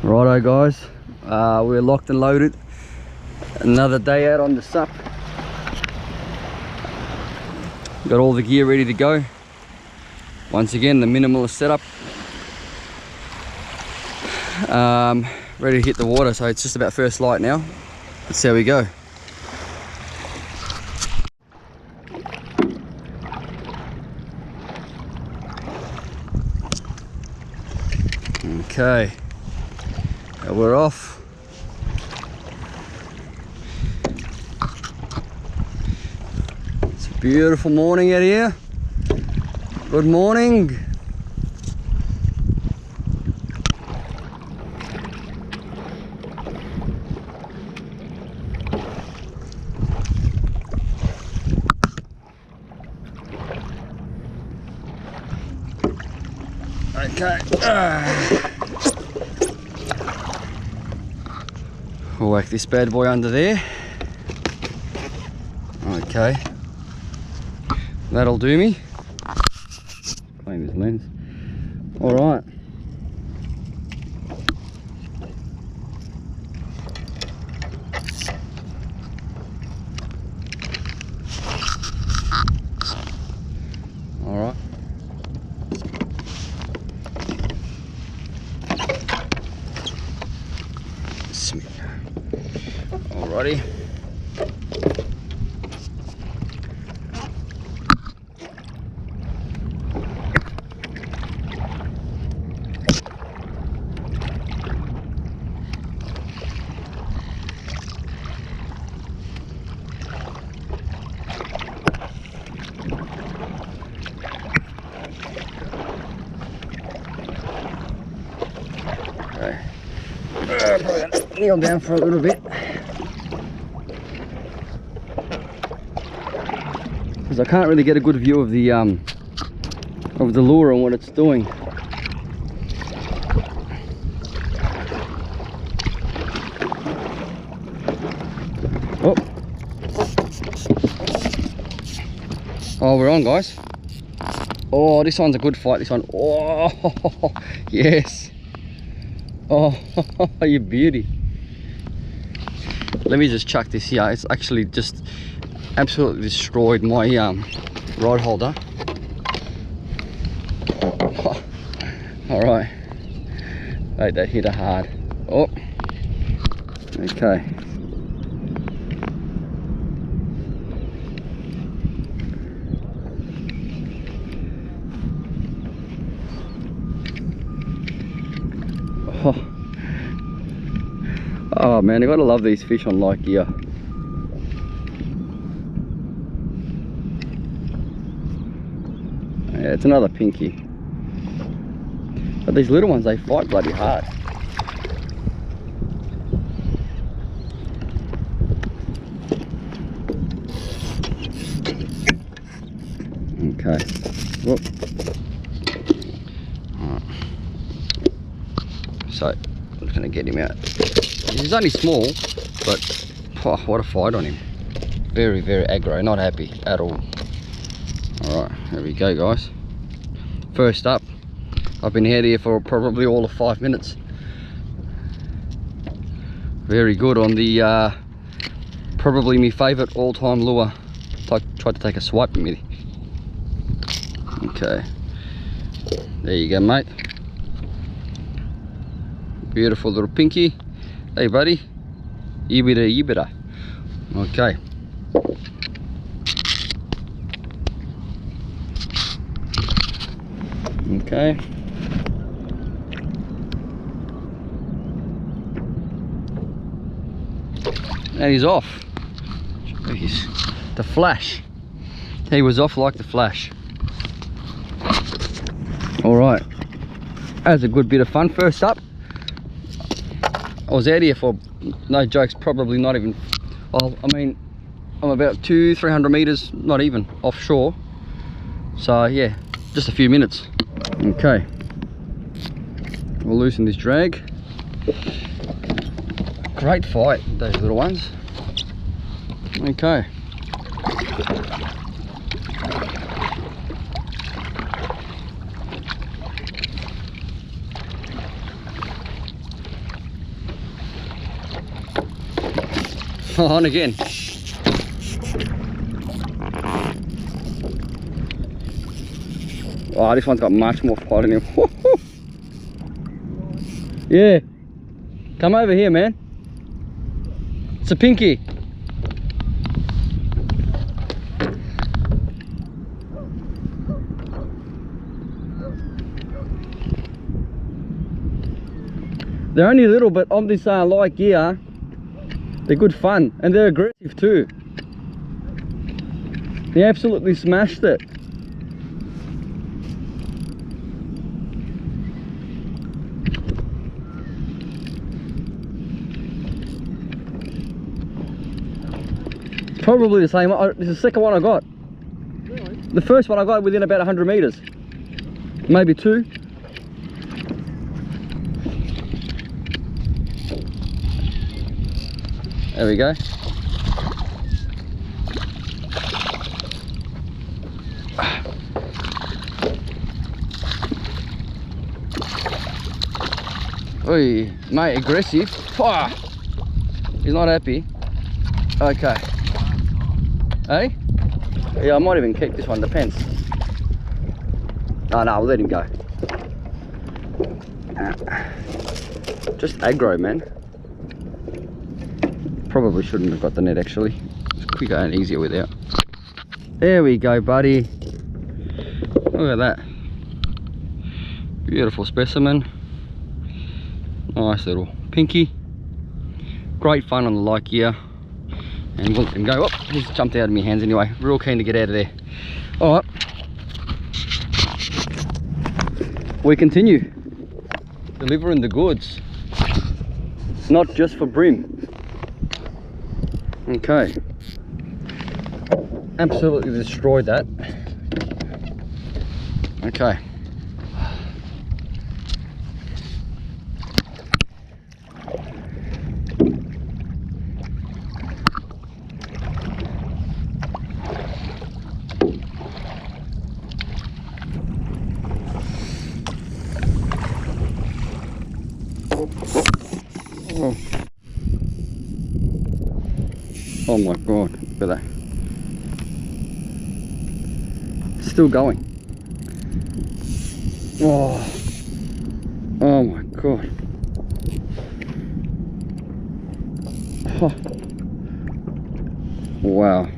Righto guys, we're locked and loaded. Another day out on the SUP. Got all the gear ready to go. Once again, the minimalist setup. Ready to hit the water, so it's just about first light now. Let's see how we go. Okay, we're off. It's a beautiful morning out here. Good morning. Okay. We'll whack this bad boy under there. Okay. That'll do me. Clean this lens. Alright. Alright. Alrighty. Okay. Kneel down for a little bit. Because I can't really get a good view of the lure and what it's doing. Oh, oh, we're on, guys. Oh, this one's a good fight. This one. Oh, yes. Oh, you beauty. Let me just chuck this here. It's actually just absolutely destroyed my rod holder. All right. Hey, that hit her hard. Oh, okay. Oh man, I gotta love these fish on light gear. Yeah, it's another pinky. But these little ones, they fight bloody hard. Okay. Whoop. Alright. So, I'm just gonna get him out. He's only small, but oh, what a fight on him. Very, very aggro, not happy at all. Alright, there we go guys. First up. I've been out here for probably all of 5 minutes. Very good on the probably my favourite all-time lure. Tried to take a swipe with me. Okay. There you go, mate. Beautiful little pinky. Hey buddy. Yibida yibida. Okay. Okay. And he's off. Jeez. The flash. He was off like the flash. Alright. That was a good bit of fun. First up, I was out here for, no jokes, probably not even, well, I mean, I'm about 200-300 meters, not even, offshore. So yeah, just a few minutes. Okay, we'll loosen this drag. Great fight, those little ones. Okay. On again. Oh, this one's got much more fight in him. Yeah. Come over here, man. It's a pinky. They're only little, but on this light gear, they're good fun, and they're aggressive too. He absolutely smashed it. Probably the same. This is the second one I got. Really? The first one I got within about 100 meters, maybe 2. There we go. Oi, mate, aggressive. Oh, he's not happy. Okay. Hey? Yeah, I might even keep this one, depends. Oh, no, I'll let him go. Just aggro, man. Probably shouldn't have got the net actually. It's quicker and easier without. There we go, buddy. Look at that. Beautiful specimen. Nice little pinky. Great fun on the light gear. And we'll let him go. Oh, he's jumped out of my hands anyway. Real keen to get out of there. Alright. We continue. Delivering the goods. Not just for brim. Okay, absolutely destroyed that. Okay. Oh. Oh my god, look at that. Still going. Oh, oh my god. Oh. Wow.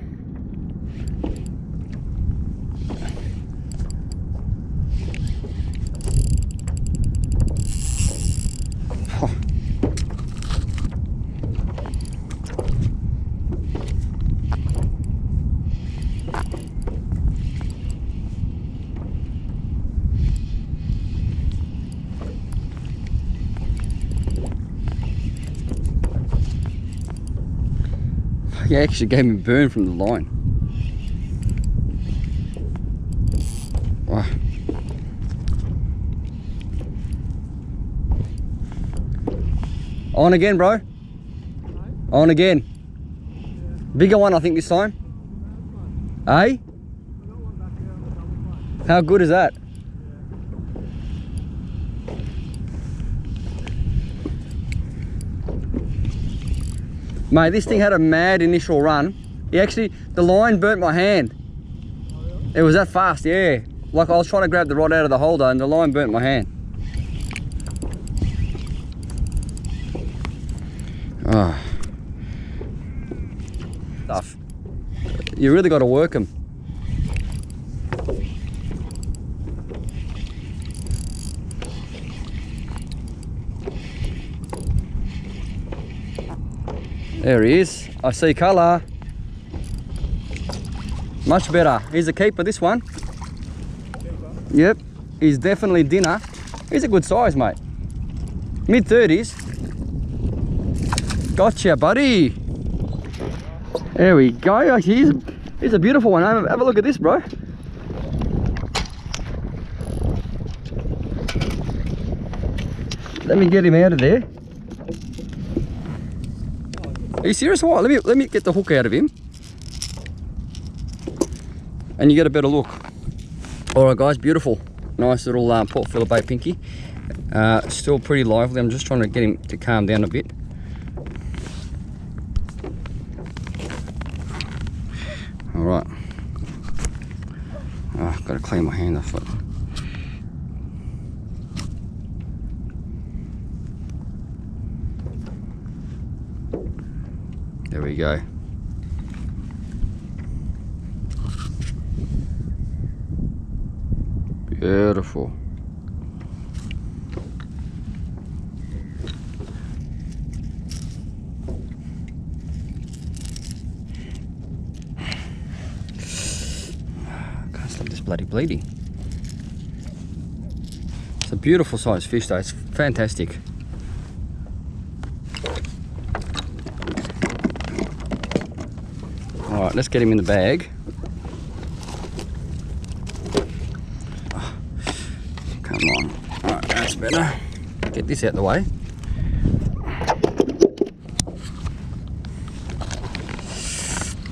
Oh. He actually gave me a burn from the line. Wow. On again, bro. On again. Bigger one, I think, this time. Eh? How good is that? Mate, this thing had a mad initial run. The line burnt my hand. Oh, really? It was that fast, yeah. Like I was trying to grab the rod out of the holder and the line burnt my hand. Oh. Stuff. You really got to work them. There he is. I see colour. Much better. He's a keeper, this one. Yep. He's definitely dinner. He's a good size, mate. Mid-30s. Gotcha, buddy. There we go. He's a beautiful one. Have a look at this, bro. Let me get him out of there. Are you serious? What? Let me get the hook out of him, and you get a better look. All right, guys, beautiful, nice little Port Phillip bait pinky. Still pretty lively. I'm just trying to get him to calm down a bit. All right. Oh, I've got to clean my hand off it. There we go. Beautiful. Can't stop this bloody bleeding. It's a beautiful sized fish though, it's fantastic. Alright, let's get him in the bag. Oh, come on. Alright, that's better. Get this out the way.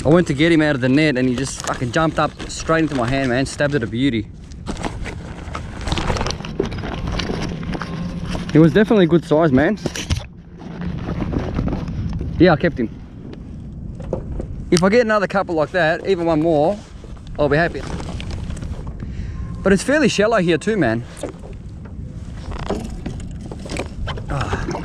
I went to get him out of the net and he just fucking jumped up straight into my hand, man. Stabbed it a beauty. He was definitely a good size, man. Yeah, I kept him. If I get another couple like that, even one more, I'll be happy. But it's fairly shallow here too, man. Oh.